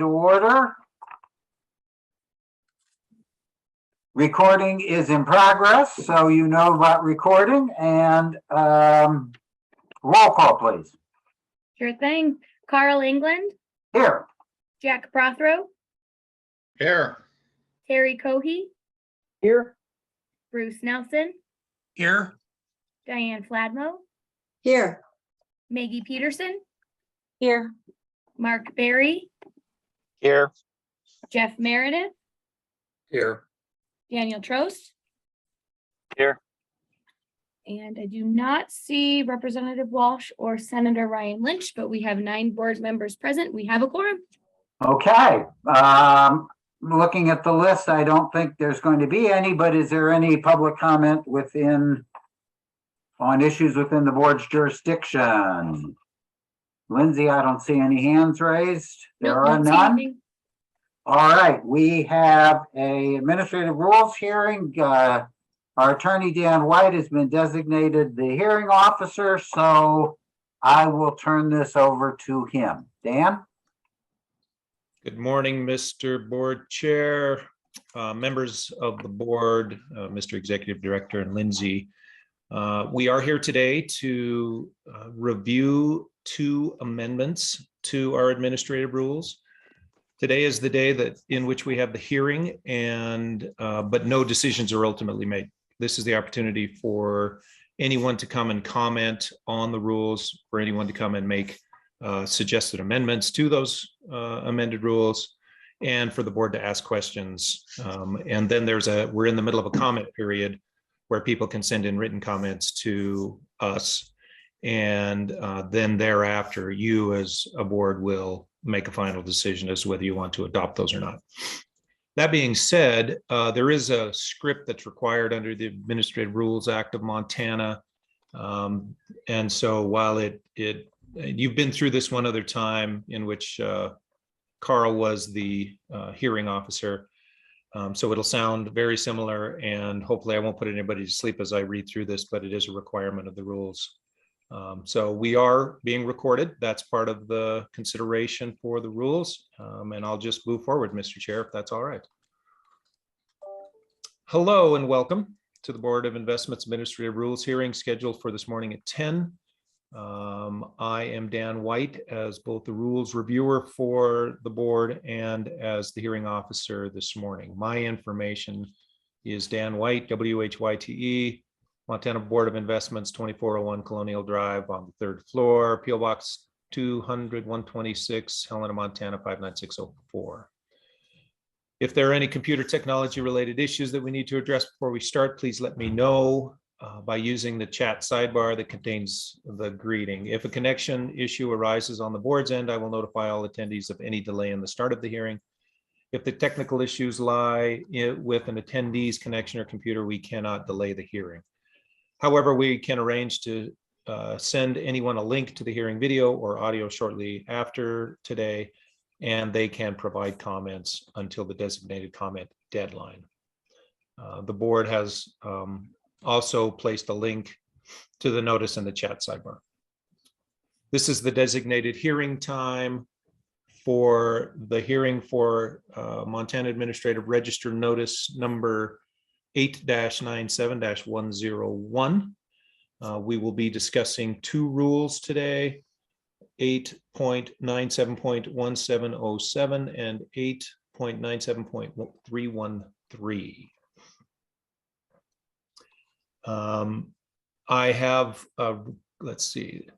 To order. Recording is in progress, so you know about recording, and roll call, please. Sure thing. Carl England, Here. Jack Prothro, Here. Terry Cohey, Here. Bruce Nelson, Here. Diane Fladmo, Here. Maggie Peterson, Here. Mark Berry, Here. Jeff Meredith, Here. Daniel Trost. Here. And I do not see Representative Walsh or Senator Ryan Lynch, but we have 9 board members present. We have a quorum. Okay. Looking at the list, I don't think there's going to be any, but is there any public comment on issues within the board's jurisdiction? Lindsay, I don't see any hands raised. There Nope, are don't see none. anything. All right, we have a administrative rules hearing. Our attorney, Dan White, has been designated the hearing officer, so I will turn this over to him. Dan? Good morning, Mr. Board Chair, members of the board, Mr. Executive Director, and Lindsay. We are here today to review 2 amendments to our administrative rules. Today is the day in which we have the hearing, but no decisions are ultimately made. This is the opportunity for anyone to come and comment on the rules, for anyone to come and make suggested amendments to those amended rules, and for the board to ask questions. And then we're in the middle of a comment period where people can send in written comments to us. And then thereafter, you as a board will make a final decision as to whether you want to adopt those or not. That being said, there is a script that's required under the Administrative Rules Act of Montana. And so while you've been through this one other time in which Carl was the hearing officer. So it'll sound very similar, and hopefully I won't put anybody to sleep as I read through this, but it is a requirement of the rules. So we are being recorded. That's part of the consideration for the rules. And I'll just move forward, Mr. Chair, if that's all right. Hello and welcome to the Board of Investments Administrative Rules hearing scheduled for this morning at 10. I am Dan White as both the rules reviewer for the board and as the hearing officer this morning. My information is Dan White, WHYTE, Montana Board of Investments, 2401 Colonial Drive on the 3rd floor, P.O. Box 200, 126, Helena, Montana, 59604. If there are any computer technology related issues that we need to address before we start, please let me know by using the chat sidebar that contains the greeting. If a connection issue arises on the board's end, I will notify all attendees of any delay in the start of the hearing. If the technical issues lie with an attendee's connection or computer, we cannot delay the hearing. However, we can arrange to send anyone a link to the hearing video or audio shortly after today, and they can provide comments until the designated comment deadline. The board has also placed a link to the notice in the chat sidebar. This is the designated hearing time for the hearing for Montana Administrative Register Notice number 8-97-101. We will be discussing 2 rules today, 8.97.1707 and 8.97.313. I have, let's see.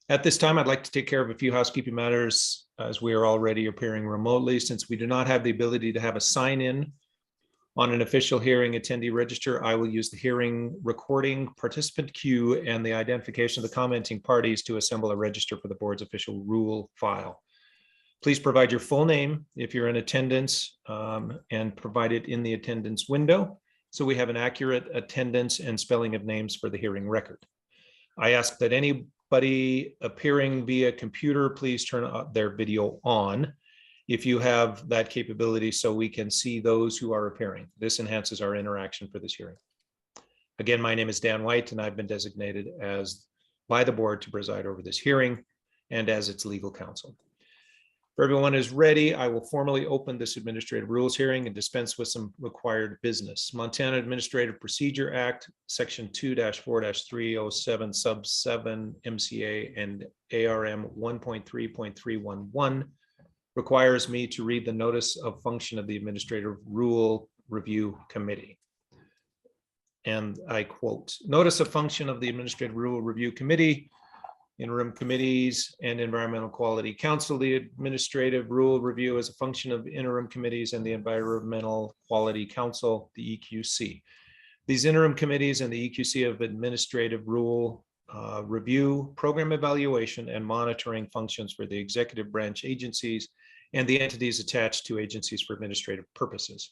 At this time, I'd like to take care of a few housekeeping matters as we are already appearing remotely. Since we do not have the ability to have a sign-in on an official hearing attendee register, I will use the hearing recording participant queue and the identification of the commenting parties to assemble a register for the board's official rule file. Please provide your full name if you're in attendance and provide it in the attendance window, so we have an accurate attendance and spelling of names for the hearing record. I ask that anybody appearing via computer, please turn their video on if you have that capability so we can see those who are appearing. This enhances our interaction for this hearing. Again, my name is Dan White, and I've been designated by the board to preside over this hearing and as its legal counsel. If everyone is ready, I will formally open this administrative rules hearing and dispense with some required business. Montana Administrative Procedure Act, Section 2-4-307, Sub 7 MCA and ARM 1.3.311 requires me to read the notice of function of the Administrative Rule Review Committee. And I quote, "Notice of function of the Administrative Rule Review Committee, interim committees, and Environmental Quality Council. The Administrative Rule Review is a function of interim committees and the Environmental Quality Council, the EQC. These interim committees and the EQC have administrative rule review, program evaluation, and monitoring functions for the executive branch agencies and the entities attached to agencies for administrative purposes.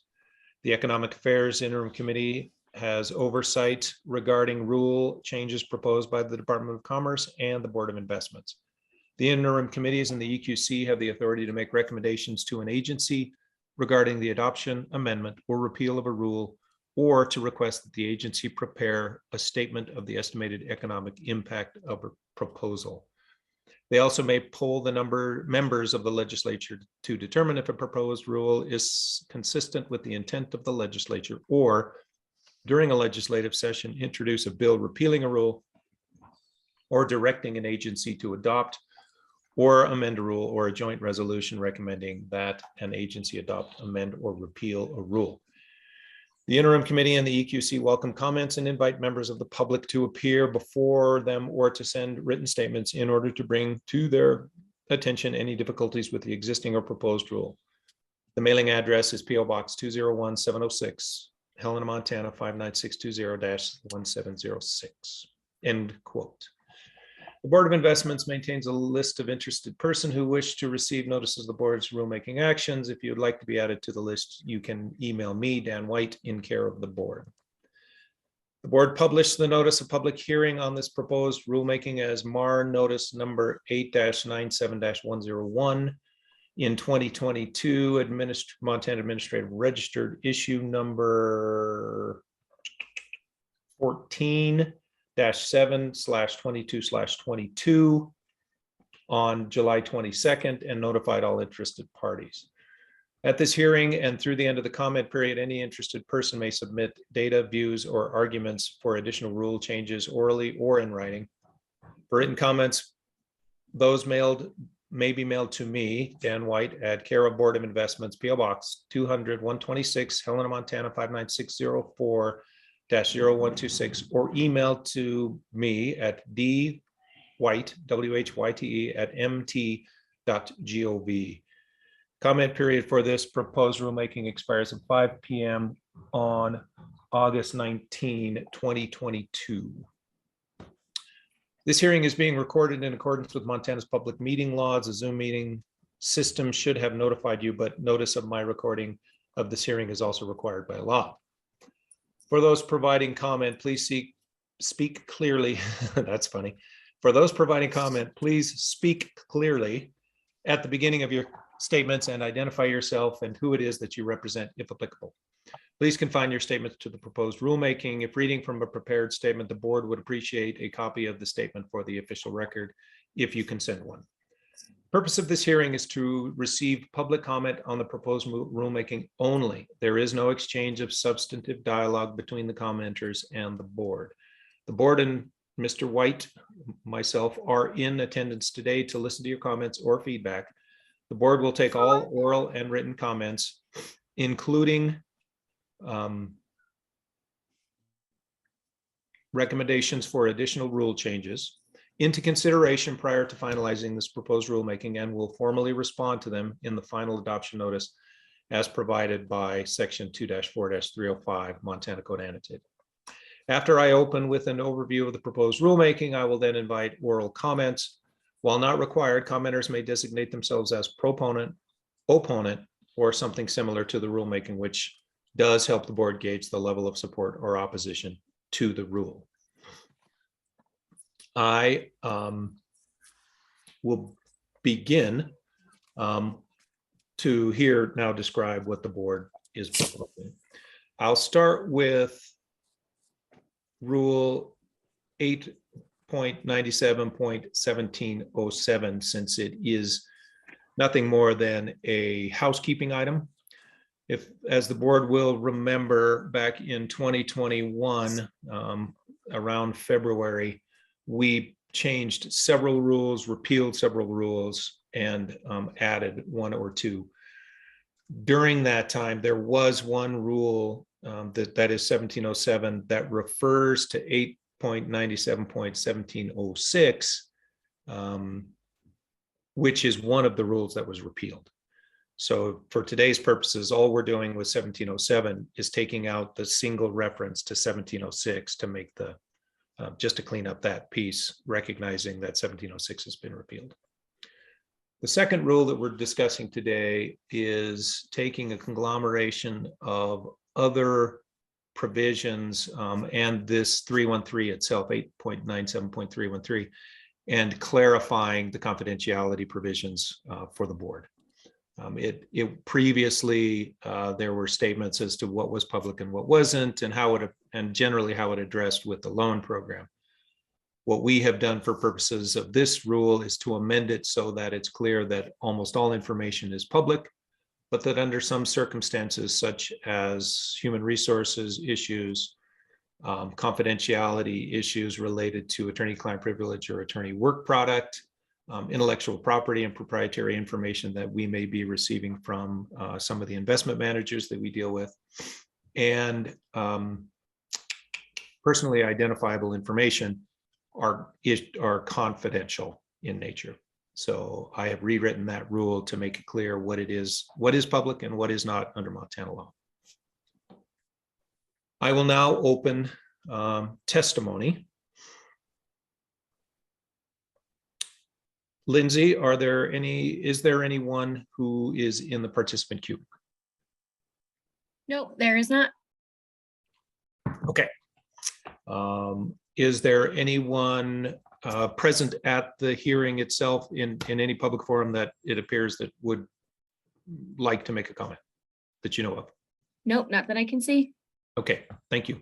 The Economic Affairs Interim Committee has oversight regarding rule changes proposed by the Department of Commerce and the Board of Investments. The interim committees and the EQC have the authority to make recommendations to an agency regarding the adoption, amendment, or repeal of a rule, or to request that the agency prepare a statement of the estimated economic impact of a proposal. They also may poll the members of the legislature to determine if a proposed rule is consistent with the intent of the legislature, or during a legislative session, introduce a bill repealing a rule or directing an agency to adopt or amend a rule, or a joint resolution recommending that an agency adopt, amend, or repeal a rule. The interim committee and the EQC welcome comments and invite members of the public to appear before them or to send written statements in order to bring to their attention any difficulties with the existing or proposed rule. The mailing address is P.O. Box 201-706, Helena, Montana 59620-1706. End quote. The Board of Investments maintains a list of interested persons who wish to receive notices of the board's rulemaking actions. If you would like to be added to the list, you can email me, Dan White, in care of the board. The board published the notice of public hearing on this proposed rulemaking as MAR notice number 8-97-101 in 2022, Montana Administrative Registered issue number 14-7/22/22 on July 22nd, and notified all interested parties. At this hearing and through the end of the comment period, any interested person may submit data, views, or arguments for additional rule changes orally or in writing. For written comments, those may be mailed to me, Dan White, at care of Board of Investments, P.O. Box 200-126, Helena, Montana 59604-0126, or email to me at dwighte, W-H-Y-T-E, at mt.gov. Comment period for this proposed rulemaking expires at 5 p.m. on August 19, 2022. This hearing is being recorded in accordance with Montana's public meeting laws. A Zoom meeting system should have notified you, but notice of my recording of this hearing is also required by law. For those providing comment, please speak clearly. That's funny. For those providing comment, please speak clearly at the beginning of your statements and identify yourself and who it is that you represent, if applicable. Please confine your statements to the proposed rulemaking. If reading from a prepared statement, the board would appreciate a copy of the statement for the official record if you can send one. Purpose of this hearing is to receive public comment on the proposed rulemaking only. There is no exchange of substantive dialogue between the commenters and the board. The board and Mr. White, myself, are in attendance today to listen to your comments or feedback. The board will take all oral and written comments, including recommendations for additional rule changes, into consideration prior to finalizing this proposed rulemaking, and will formally respond to them in the final adoption notice as provided by Section 2-4-305 Montana Code Annotated. After I open with an overview of the proposed rulemaking, I will then invite oral comments. While not required, commenters may designate themselves as proponent, opponent, or something similar to the rulemaking, which does help the board gauge the level of support or opposition to the rule. I will begin to here now describe what the board is proposing. I'll start with Rule 8.97.1707, since it is nothing more than a housekeeping item. If, as the board will remember, back in 2021, around February, we changed several rules, repealed several rules, and added one or two. During that time, there was one rule that is 1707 that refers to 8.97.1706, which is one of the rules that was repealed. So for today's purposes, all we're doing with 1707 is taking out the single reference to 1706 to make the, just to clean up that piece, recognizing that 1706 has been repealed. The second rule that we're discussing today is taking a conglomeration of other provisions and this 313 itself, 8.97.313, and clarifying the confidentiality provisions for the board. It previously, there were statements as to what was public and what wasn't, and how it, and generally how it addressed with the loan program. What we have done for purposes of this rule is to amend it so that it's clear that almost all information is public, but that under some circumstances, such as human resources issues, confidentiality issues related to attorney-client privilege or attorney work product, intellectual property and proprietary information that we may be receiving from some of the investment managers that we deal with, and personally identifiable information are confidential in nature. So I have rewritten that rule to make it clear what is public and what is not under Montana law. I will now open testimony. Lindsay, is there anyone who is in the participant queue? No, there is not. Okay. Is there anyone present at the hearing itself in any public forum that it appears that would like to make a comment that you know of? Nope, not that I can see. Okay, thank you.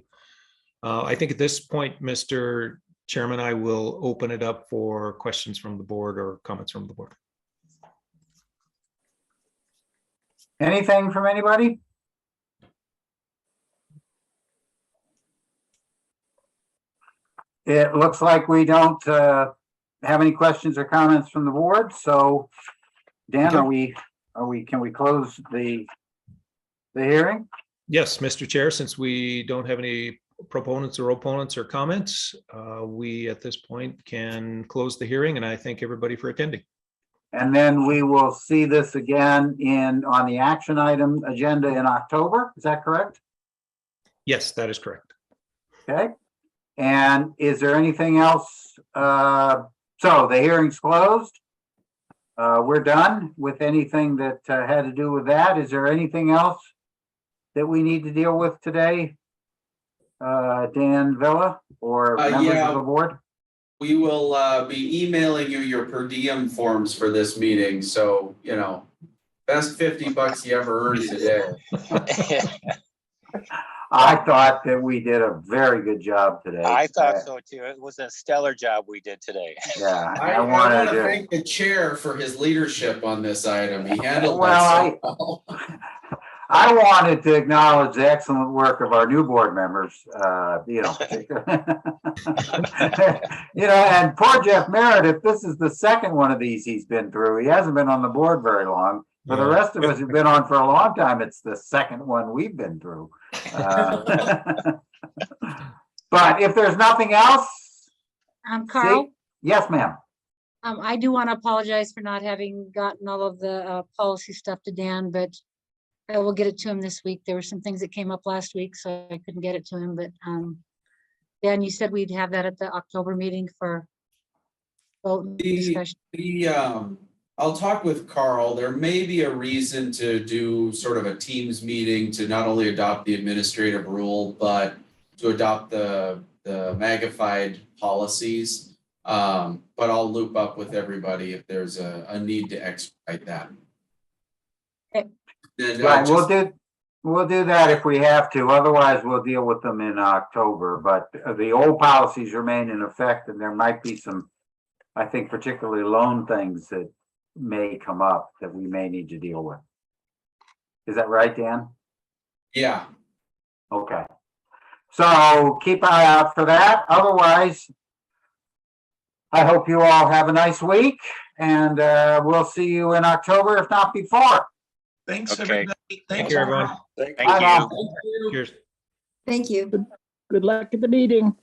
I think at this point, Mr. Chairman, I will open it up for questions from the board or comments from the board. Anything from anybody? It looks like we don't have any questions or comments from the board. So Dan, can we close the hearing? Yes, Mr. Chair, since we don't have any proponents or opponents or comments, we at this point can close the hearing, and I thank everybody for attending. And then we will see this again on the action item agenda in October. Is that correct? Yes, that is correct. Okay. And is there anything else? So the hearing's closed. We're done with anything that had to do with that. Is there anything else that we need to deal with today? Dan Villa or members of the board? We will be emailing you your per diem forms for this meeting. So, you know, best $50 you ever earned today. I thought that we did a very good job today. I thought so too. It was a stellar job we did today. Yeah, I I want wanted to to. thank the chair for his leadership on this item. He handled Well, that so well. I wanted to acknowledge the excellent work of our new board members, you know. You know, and poor Jeff Meredith, this is the second one of these he's been through. He hasn't been on the board very long. For the rest of us who've been on for a long time, it's the second one we've been through. But if there's nothing else, Carl, yes, ma'am. I do want to apologize for not having gotten all of the policy stuff to Dan, but I will get it to him this week. There were some things that came up last week, so I couldn't get it to him, but Dan, you said we'd have that at the October meeting for vote and discussion. I'll talk with Carl. There may be a reason to do sort of a Teams meeting to not only adopt the administrative rule, but to adopt the magnified policies. But I'll loop up with everybody if there's a need to expedite that. Okay. And, Right, we'll do that if we have to. Otherwise, we'll deal with them in October. But the old policies remain in effect, and there might be some, I think, particularly loan things that may come up that we may need to deal with. Is that right, Dan? Yeah, Okay. So keep an eye out for that. Otherwise, I hope you all have a nice week and we'll see you in October, if not before. Thanks, Okay. everybody. Thank Thanks, you, everyone. Thank Bye you. now. Cheers. Thank you. Good luck at the meeting.